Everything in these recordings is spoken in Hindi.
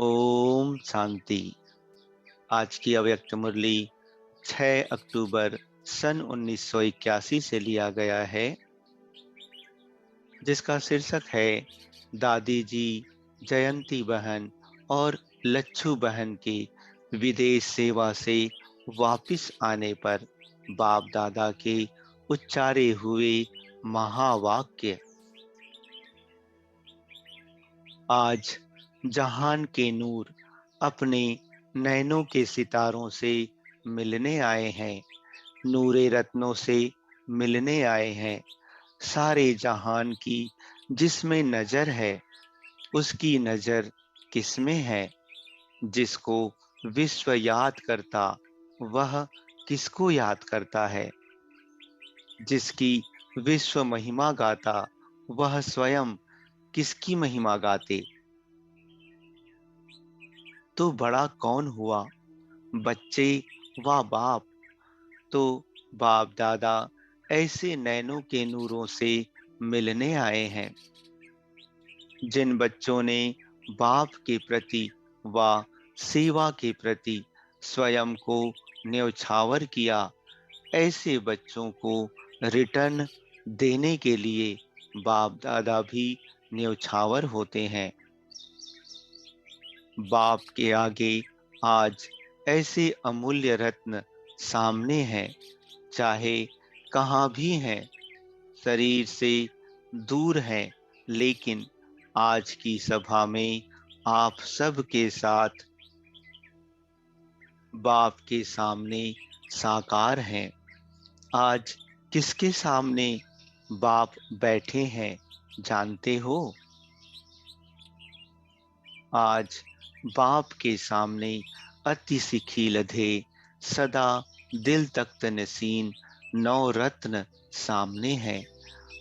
ओम शांति। आज की अव्यक्त मुरली 6 अक्टूबर सन 1981 से लिया गया है, जिसका शीर्षक है दादी जी, जयंती बहन और लच्छू बहन की विदेश सेवा से वापिस आने पर बाप दादा के उच्चारे हुए महावाक्य। आज जहान के नूर अपने नैनों के सितारों से मिलने आए हैं, नूरे रत्नों से मिलने आए हैं। सारे जहान की जिसमें नजर है, उसकी नजर किसमें है? जिसको विश्व याद करता, वह किसको याद करता है? जिसकी विश्व महिमा गाता, वह स्वयं किसकी महिमा गाते? तो बड़ा कौन हुआ, बच्चे व बाप? तो बाप दादा ऐसे नैनों के नूरों से मिलने आए हैं। जिन बच्चों ने बाप के प्रति व सेवा के प्रति स्वयं को न्यौछावर किया, ऐसे बच्चों को रिटर्न देने के लिए बाप दादा भी न्यौछावर होते हैं। बाप के आगे आज ऐसे अमूल्य रत्न सामने हैं, चाहे कहाँ भी हैं, शरीर से दूर हैं, लेकिन आज की सभा में आप सब के साथ बाप के सामने साकार हैं। आज किसके सामने बाप बैठे हैं, जानते हो? आज बाप के सामने अति सिखी लधे, सदा दिल तख्त नसीन नौ रत्न सामने हैं।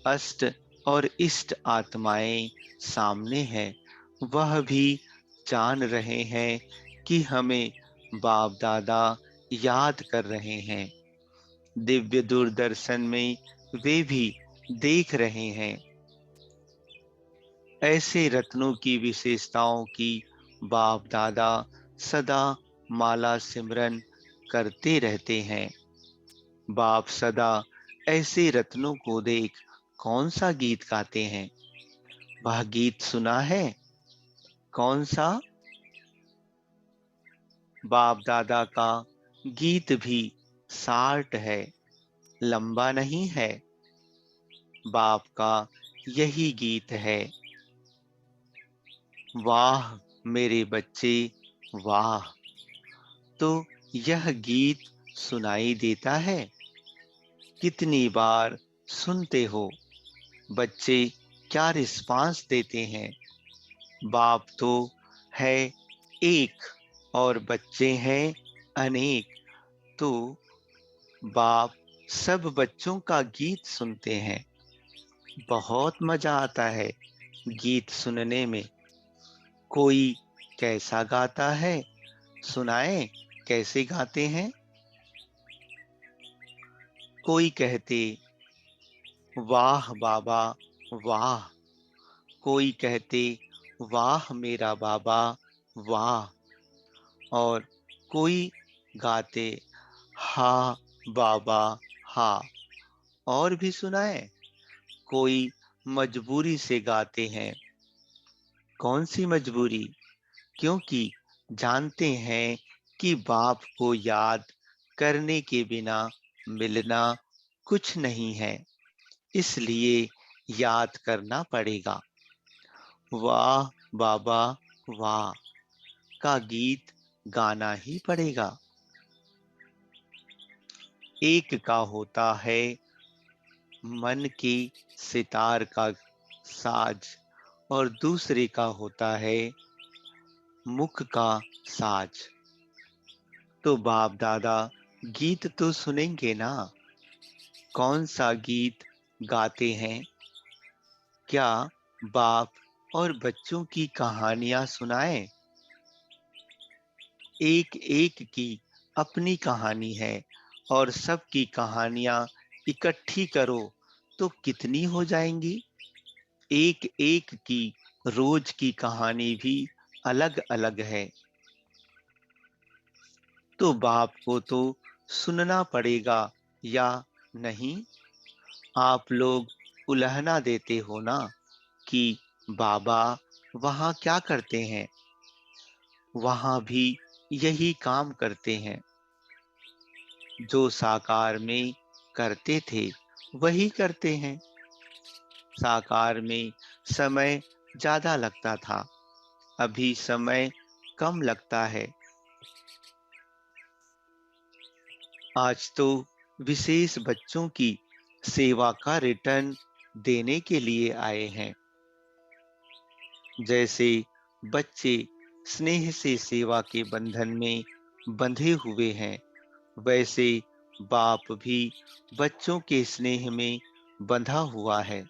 अष्ट और इष्ट आत्माएं सामने हैं। वह भी जान रहे हैं कि हमें बाप दादा याद कर रहे हैं। दिव्य दूरदर्शन में वे भी देख रहे हैं। ऐसे रत्नों की विशेषताओं की बाप दादा सदा माला सिमरन करते रहते हैं। बाप सदा ऐसे रत्नों को देख कौन सा गीत गाते हैं? वह गीत सुना है? कौन सा? बाप दादा का गीत भी शार्ट है, लंबा नहीं है। बाप का यही गीत है, वाह मेरे बच्चे वाह। तो यह गीत सुनाई देता है? कितनी बार सुनते हो? बच्चे क्या रिस्पांस देते हैं? बाप तो है एक और बच्चे हैं अनेक। तो बाप सब बच्चों का गीत सुनते हैं। बहुत मजा आता है गीत सुनने में। कोई कैसा गाता है, सुनाए कैसे गाते हैं? कोई कहते वाह बाबा वाह, कोई कहते वाह मेरा बाबा वाह, और कोई गाते हा बाबा हा। और भी सुनाए? कोई मजबूरी से गाते हैं। कौन सी मजबूरी? क्योंकि जानते हैं कि बाप को याद करने के बिना मिलना कुछ नहीं है, इसलिए याद करना पड़ेगा। वाह बाबा वाह का गीत गाना ही पड़ेगा। एक का होता है मन की सितार का साज, और दूसरे का होता है मुख का साज। तो बाप दादा गीत तो सुनेंगे ना? कौन सा गीत गाते हैं? क्या बाप और बच्चों की कहानियां सुनाए? एक एक की अपनी कहानी है, और सबकी कहानियां इकट्ठी करो तो कितनी हो जाएंगी? एक एक की रोज की कहानी भी अलग अलग है। तो बाप को तो सुनना पड़ेगा या नहीं? आप लोग उलहना देते हो ना कि बाबा वहाँ क्या करते हैं, वहाँ भी यही काम करते हैं। जो साकार में करते थे वही करते हैं। साकार में समय ज्यादा लगता था, अभी समय कम लगता है। आज तो विशेष बच्चों की सेवा का रिटर्न देने के लिए आए हैं। जैसे बच्चे स्नेह से सेवा के बंधन में बंधे हुए हैं, वैसे बाप भी बच्चों के स्नेह में बंधा हुआ है।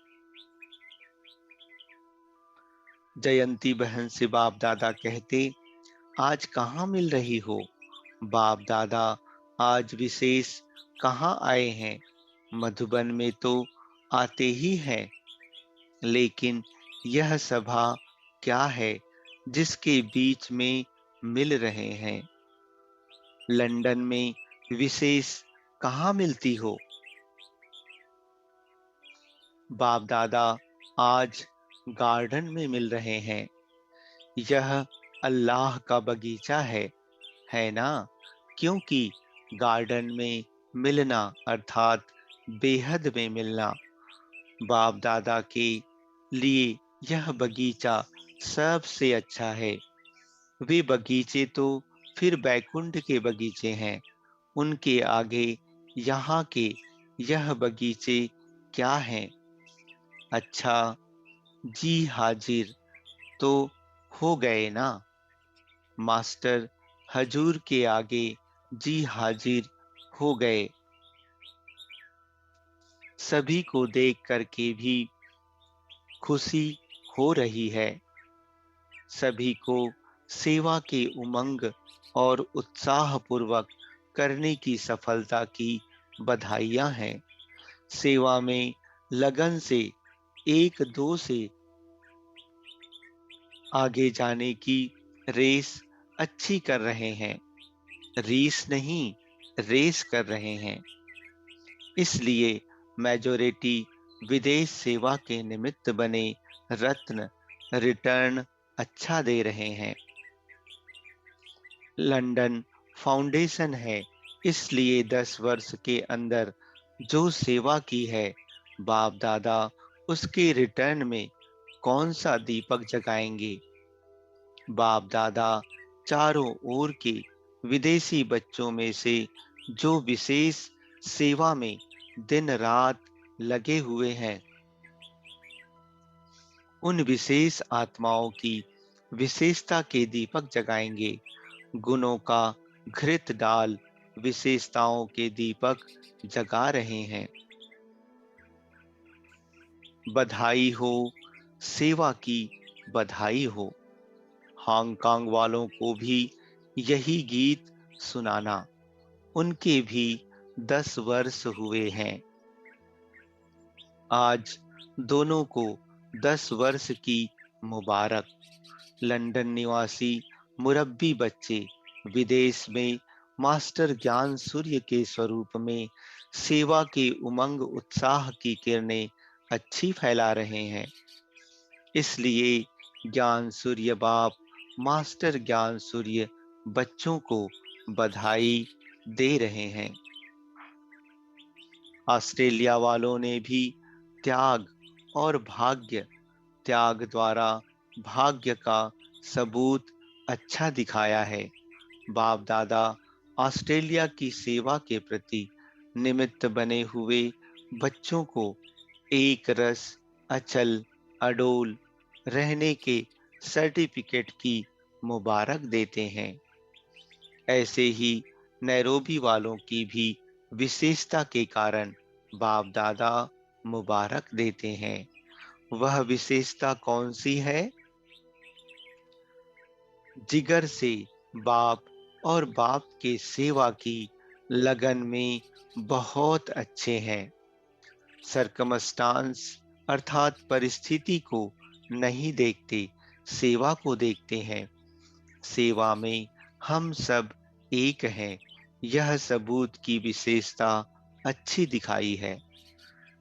जयंती बहन से बाप दादा कहते, आज कहाँ मिल रही हो? बाप दादा आज विशेष कहाँ आए हैं? मधुबन में तो आते ही हैं, लेकिन यह सभा क्या है जिसके बीच में मिल रहे हैं? लंदन में विशेष कहाँ मिलती हो? बाप दादा आज गार्डन में मिल रहे हैं। यह अल्लाह का बगीचा है ना? क्योंकि गार्डन में मिलना अर्थात बेहद में मिलना। बाप दादा के लिए यह बगीचा सबसे अच्छा है। वे बगीचे तो फिर बैकुंठ के बगीचे हैं। उनके आगे यहाँ के यह बगीचे क्या हैं? अच्छा, जी हाजिर तो हो गए ना? मास्टर हजूर के आगे जी हाजिर हो गए। सभी को देख करके भी खुशी हो रही है। सभी को सेवा के उमंग और उत्साह पूर्वक करने की सफलता की बधाइयां हैं। सेवा में लगन से एक दो से आगे जाने की रेस अच्छी कर रहे हैं। रीस नहीं, रेस कर रहे हैं। इसलिए मेजोरिटी विदेश सेवा के निमित्त बने रत्न रिटर्न अच्छा दे रहे हैं। लंदन फाउंडेशन है, इसलिए 10 वर्ष के अंदर जो सेवा की है, बाप दादा उसके रिटर्न में कौन सा दीपक जगाएंगे? बाप दादा चारों ओर के विदेशी बच्चों में से जो विशेष सेवा में दिन रात लगे हुए हैं, उन विशेष आत्माओं की विशेषता के दीपक जगाएंगे। गुणों का घृत डाल विशेषताओं के दीपक जगा रहे हैं। बधाई हो, सेवा की बधाई हो। हांगकांग वालों को भी यही गीत सुनाना। उनके भी 10 वर्ष हुए हैं। आज दोनों को 10 वर्ष की मुबारक। लंदन निवासी मुरब्बी बच्चे विदेश में मास्टर ज्ञान सूर्य के स्वरूप में सेवा के उमंग उत्साह की किरणें अच्छी फैला रहे हैं। इसलिए ज्ञान सूर्य बाप मास्टर ज्ञान सूर्य बच्चों को बधाई दे रहे हैं। ऑस्ट्रेलिया वालों ने भी त्याग और भाग्य, त्याग द्वारा भाग्य का सबूत अच्छा दिखाया है। बाप दादा ऑस्ट्रेलिया की सेवा के प्रति निमित्त बने हुए बच्चों को एक रस अचल अडोल रहने के सर्टिफिकेट की मुबारक देते हैं। ऐसे ही नैरोबी वालों की भी विशेषता के कारण बाप दादा मुबारक देते हैं। वह विशेषता कौन सी है? जिगर से बाप और बाप के सेवा की लगन में बहुत अच्छे हैं। सरकमस्टांस अर्थात परिस्थिति को नहीं देखते, सेवा को देखते हैं। सेवा में हम सब एक हैं, यह सबूत की विशेषता अच्छी दिखाई है।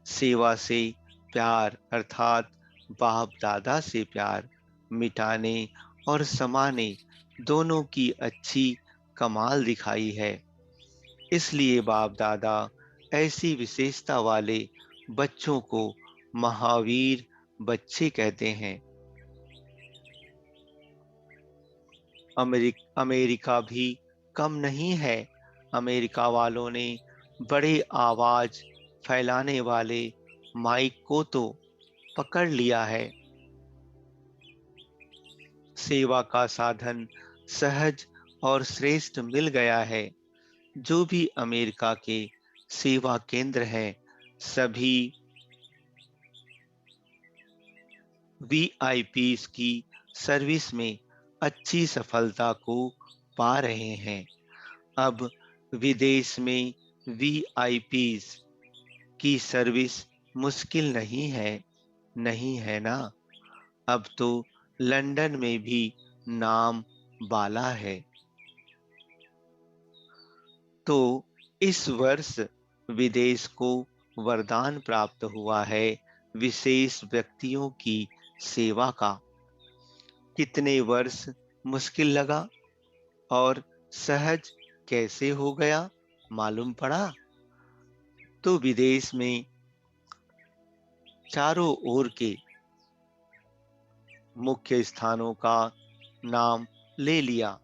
सेवा से प्यार अर्थात बाप दादा से प्यार मिटाने और समाने दोनों की अच्छी कमाल दिखाई है। इसलिए बाप दादा ऐसी विशेषता वाले बच्चों को महावीर बच्चे कहते हैं। अमेरिका भी कम नहीं है। अमेरिका वालों ने बड़े आवाज फैलाने वाले माइक को तो पकड़ लिया है। सेवा का साधन सहज और श्रेष्ठ मिल गया है। जो भी अमेरिका के सेवा केंद्र हैं, सभी वीआईपीज की सर्विस में अच्छी सफलता को पा रहे हैं। अब विदेश में वीआईपीज की सर्विस मुश्किल नहीं है ना। अब तो लंदन में भी नाम बाला है। तो इस वर्ष विदेश को वरदान प्राप्त हुआ है विशेष व्यक्तियों की सेवा का। कितने वर्ष मुश्किल लगा और सहज कैसे हो गया मालूम पड़ा। तो विदेश में चारों ओर के मुख्य स्थानों का नाम ले लिया,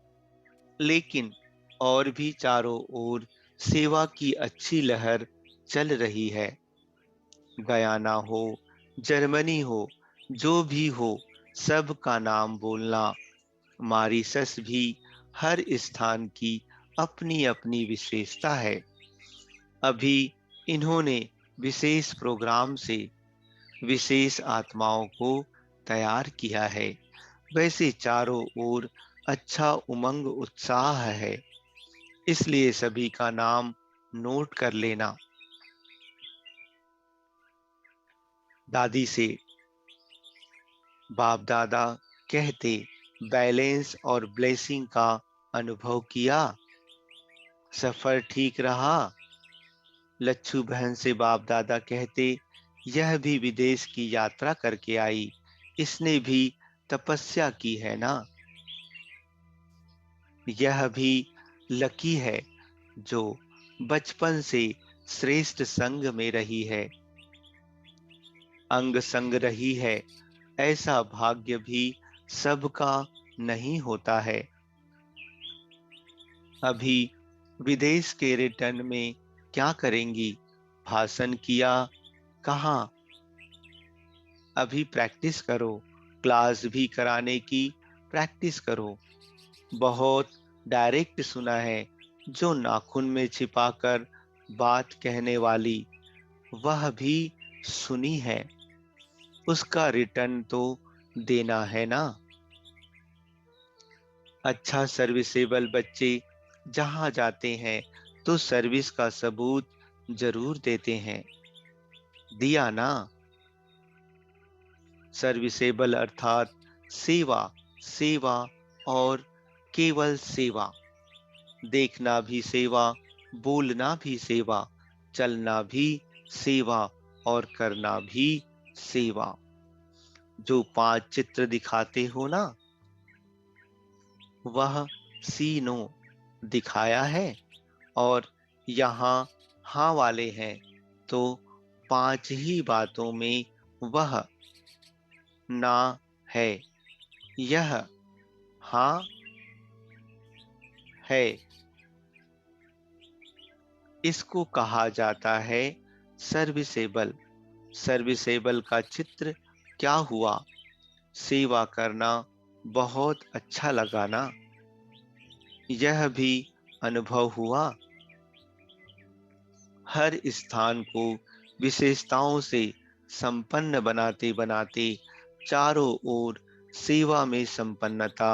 लेकिन और भी चारों ओर सेवा की अच्छी लहर चल रही है। गयाना हो, जर्मनी हो, जो भी हो, सब का नाम बोलना। मॉरिशस भी हर स्थान की अपनी अपनी विशेषता है। अभी इन्होंने विशेष प्रोग्राम से विशेष आत्माओं को तैयार किया है। वैसे चारों ओर अच्छा उमंग उत्साह है, इसलिए सभी का नाम नोट कर लेना। दादी से बाप दादा कहते, बैलेंस और ब्लेसिंग का अनुभव किया, सफर ठीक रहा। लच्छू बहन से बाप दादा कहते, यह भी विदेश की यात्रा करके आई, इसने भी तपस्या की है ना। यह भी लकी है जो बचपन से श्रेष्ठ संग में रही है, अंग संग रही है। ऐसा भाग्य भी सबका नहीं होता है। अभी विदेश के रिटर्न में क्या करेंगी? भाषण किया कहाँ? अभी प्रैक्टिस करो, क्लास भी कराने की प्रैक्टिस करो। बहुत डायरेक्ट सुना है, जो नाखून में छिपाकर बात कहने वाली, वह भी सुनी है। उसका रिटर्न तो देना है ना। अच्छा सर्विसेबल बच्चे जहां जाते हैं तो सर्विस का सबूत जरूर देते हैं। दिया ना। सर्विसेबल अर्थात सेवा, सेवा और केवल सेवा। देखना भी सेवा, बोलना भी सेवा, चलना भी सेवा और करना भी सेवा। जो 5 चित्र दिखाते हो ना, वह सीनो दिखाया है और यहाँ हाँ वाले हैं, तो 5 ही बातों में वह ना है, यह हाँ है। इसको कहा जाता है सर्विसेबल। सर्विसेबल का चित्र क्या हुआ? सेवा करना बहुत अच्छा लगा ना। यह भी अनुभव हुआ। हर स्थान को विशेषताओं से संपन्न बनाते बनाते चारों ओर सेवा में संपन्नता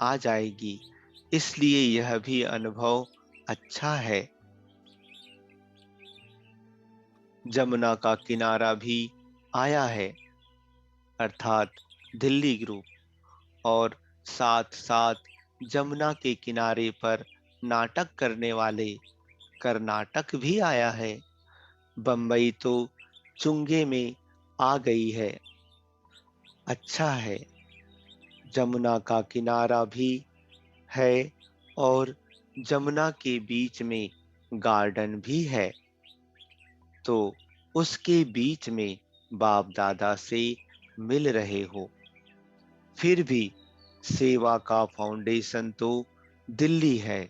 आ जाएगी, इसलिए यह भी अनुभव अच्छा है। जमुना का किनारा भी आया है, अर्थात दिल्ली ग्रुप, और साथ साथ जमुना के किनारे पर नाटक करने वाले कर्नाटक भी आया है। बम्बई तो चुंगे में आ गई है। अच्छा है, जमुना का किनारा भी है और जमुना के बीच में गार्डन भी है। तो उसके बीच में बाप दादा से मिल रहे हो। फिर भी सेवा का फाउंडेशन तो दिल्ली है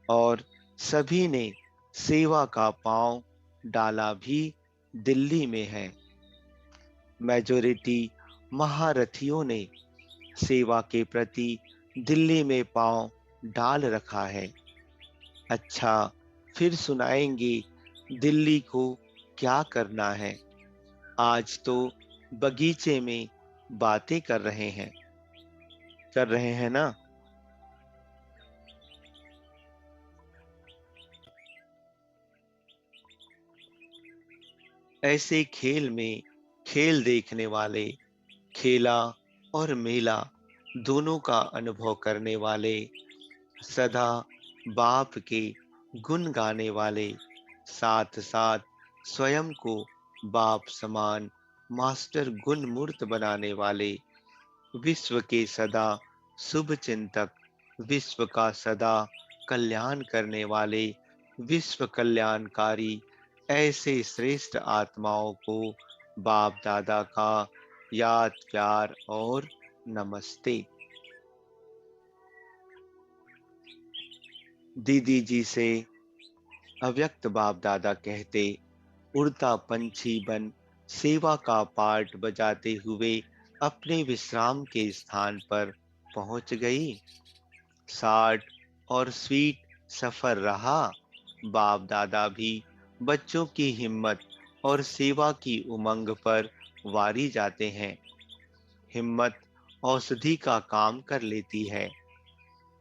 और सभी ने सेवा का पांव डाला भी दिल्ली में है। मेजॉरिटी महारथियों ने सेवा के प्रति दिल्ली में पांव डाल रखा है। अच्छा, फिर सुनाएंगे दिल्ली को क्या करना है। आज तो बगीचे में बातें कर रहे हैं ना। ऐसे खेल में खेल देखने वाले, खेला और मेला दोनों का अनुभव करने वाले, सदा बाप के गुण गाने वाले, साथ साथ स्वयं को बाप समान मास्टर गुण मूर्त बनाने वाले, विश्व के सदा शुभ चिंतक, विश्व का सदा कल्याण करने वाले, विश्व कल्याणकारी, ऐसे श्रेष्ठ आत्माओं को बाप दादा का याद प्यार और नमस्ते। दीदी जी से अव्यक्त बाप दादा कहते, उड़ता पंछी बन सेवा का पाठ बजाते हुए अपने विश्राम के स्थान पर पहुंच गई। 60 और स्वीट सफर रहा। बाप दादा भी बच्चों की हिम्मत और सेवा की उमंग पर वारी जाते हैं। हिम्मत औषधि का काम कर लेती है।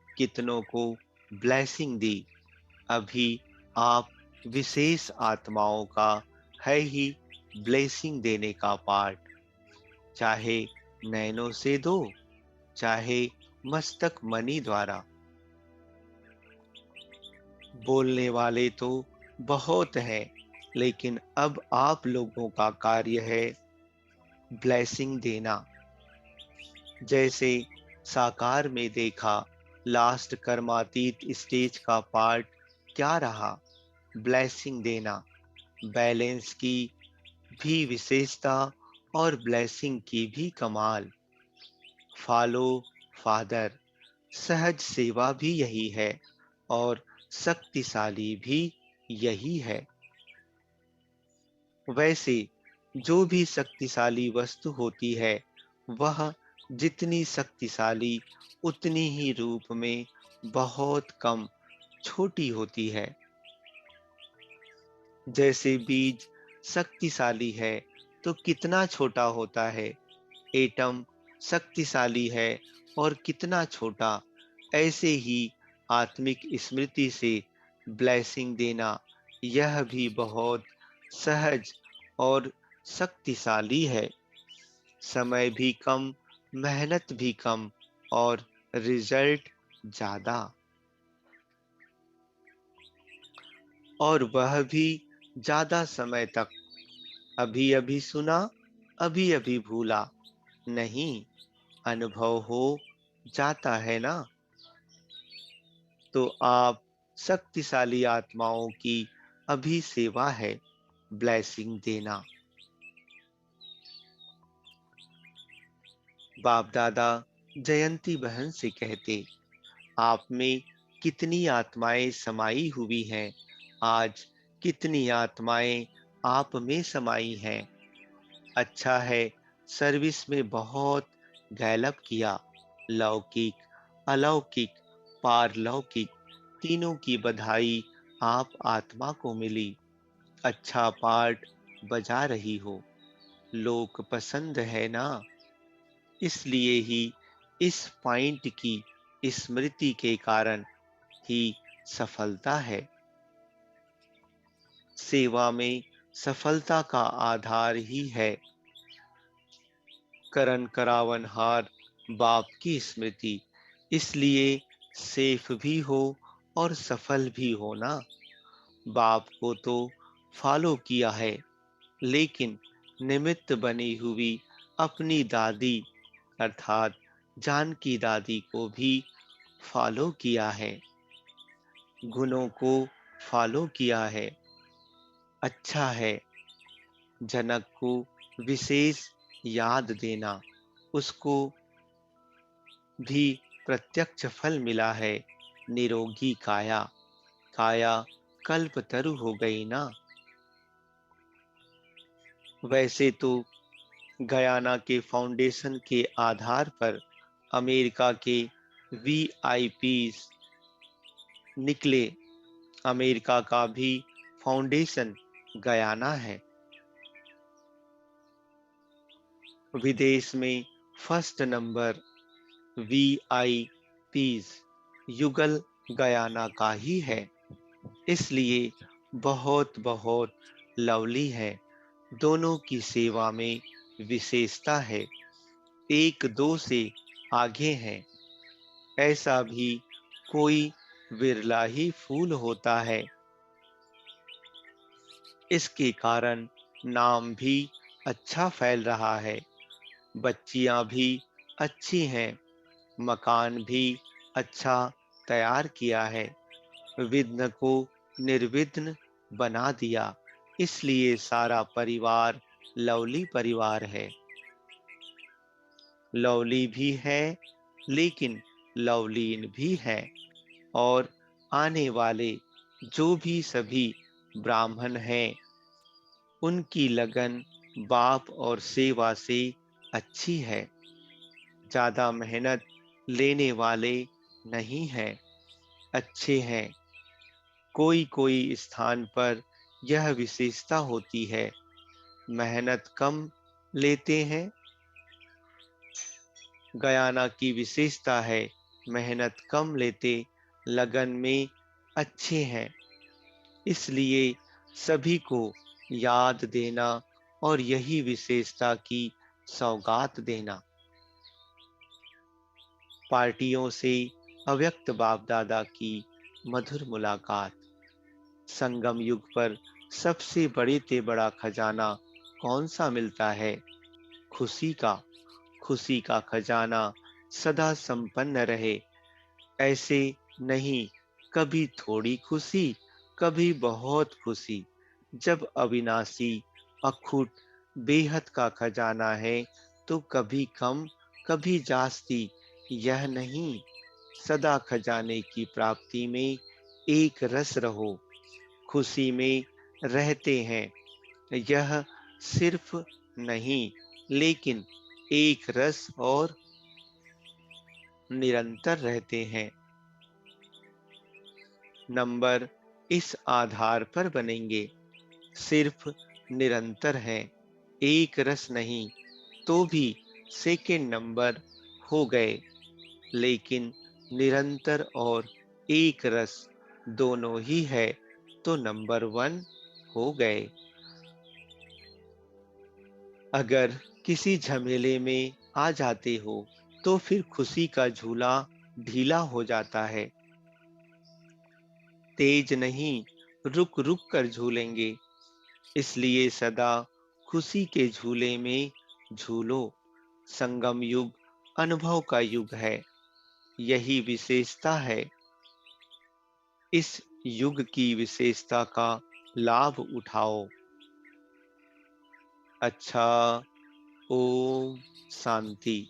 कितनों को ब्लेसिंग दी। अभी आप विशेष आत्माओं का है ही ब्लेसिंग देने का पार्ट। चाहे नैनों से दो, चाहे मस्तक मणि द्वारा। बोलने वाले तो बहुत हैं, लेकिन अब आप लोगों का कार्य है ब्लेसिंग देना। जैसे साकार में देखा, लास्ट कर्मातीत स्टेज का पार्ट क्या रहा? ब्लेसिंग देना। बैलेंस की भी विशेषता और ब्लेसिंग की भी कमाल। फॉलो फादर, सहज सेवा भी यही है और शक्तिशाली भी यही है। वैसे जो भी शक्तिशाली वस्तु होती है, वह जितनी शक्तिशाली उतनी ही रूप में बहुत कम छोटी होती है। जैसे बीज शक्तिशाली है तो कितना छोटा होता है, एटम शक्तिशाली है और कितना छोटा। ऐसे ही आत्मिक स्मृति से ब्लेसिंग देना, यह भी बहुत सहज और शक्तिशाली है। समय भी कम, मेहनत भी कम और रिजल्ट ज्यादा, और वह भी ज्यादा समय तक। अभी अभी सुना, अभी अभी भूला नहीं, अनुभव हो जाता है ना। तो आप शक्तिशाली आत्माओं की अभी सेवा है ब्लेसिंग देना। बाप दादा जयंती बहन से कहते, आप में कितनी आत्माएं समाई हुई हैं। आज कितनी आत्माएं आप में समाई हैं। अच्छा है, सर्विस में बहुत गैलप किया। लौकिक, अलौकिक, पारलौकिक, तीनों की बधाई आप आत्मा को मिली। अच्छा पार्ट बजा रही हो, लोग पसंद है ना। इसलिए ही इस पॉइंट की स्मृति के कारण ही सफलता है। सेवा में सफलता का आधार ही है करण करावन हार बाप की स्मृति इसलिए सेफ भी हो और सफल भी हो ना। बाप को तो फॉलो किया है, लेकिन निमित्त बनी हुई अपनी दादी अर्थात जानकी दादी को भी फॉलो किया है, गुणों को फॉलो किया है। अच्छा है जनक को विशेष याद देना, उसको भी प्रत्यक्ष फल मिला है। निरोगी काया, काया कल्पतरु हो गई ना। वैसे तो गयाना के फाउंडेशन के आधार पर अमेरिका के वीआईपीज निकले। अमेरिका का भी फाउंडेशन गयाना है। विदेश में फर्स्ट नंबर वीआईपीज युगल गयाना का ही है, इसलिए बहुत बहुत लवली है। दोनों की सेवा में विशेषता है, एक दो से आगे है। ऐसा भी कोई विरला ही फूल होता है। इसके कारण नाम भी अच्छा फैल रहा है। बच्चियां भी अच्छी हैं, मकान भी अच्छा तैयार किया है। विघ्न को निर्विघ्न बना दिया, इसलिए सारा परिवार लवली परिवार है। लवली भी है, लेकिन लवलीन भी है। और आने वाले जो भी सभी ब्राह्मण हैं, उनकी लगन बाप और सेवा से अच्छी है। ज्यादा मेहनत लेने वाले नहीं हैं, अच्छे हैं। कोई कोई स्थान पर यह विशेषता होती है, मेहनत कम लेते हैं। गयाना की विशेषता है, मेहनत कम लेते, लगन में अच्छे हैं। इसलिए सभी को याद देना और यही विशेषता की सौगात देना। पार्टियों से अव्यक्त बाप दादा की मधुर मुलाकात। संगम युग पर सबसे बड़े से बड़ा खजाना कौन सा मिलता है? खुशी का। खुशी का खजाना सदा संपन्न रहे। ऐसे नहीं, कभी थोड़ी खुशी, कभी बहुत खुशी। जब अविनाशी अखुट बेहद का खजाना है, तो कभी कम कभी जास्ती, यह नहीं। सदा खजाने की प्राप्ति में एक रस रहो, खुशी में रहते हैं। यह सिर्फ नहीं, लेकिन एक रस और निरंतर रहते हैं। नंबर इस आधार पर बनेंगे, सिर्फ निरंतर है, एक रस नहीं, तो भी सेकंड नंबर हो गए। लेकिन निरंतर और एक रस दोनों ही है, तो नंबर वन हो गए। अगर किसी झमेले में आ जाते हो, तो फिर खुशी का झूला ढीला हो जाता है। तेज नहीं, रुक रुक कर झूलेंगे। इसलिए सदा खुशी के झूले में झूलो। संगम युग अनुभव का युग है, यही विशेषता है। इस युग की विशेषता का लाभ उठाओ। अच्छा, ओम शांति।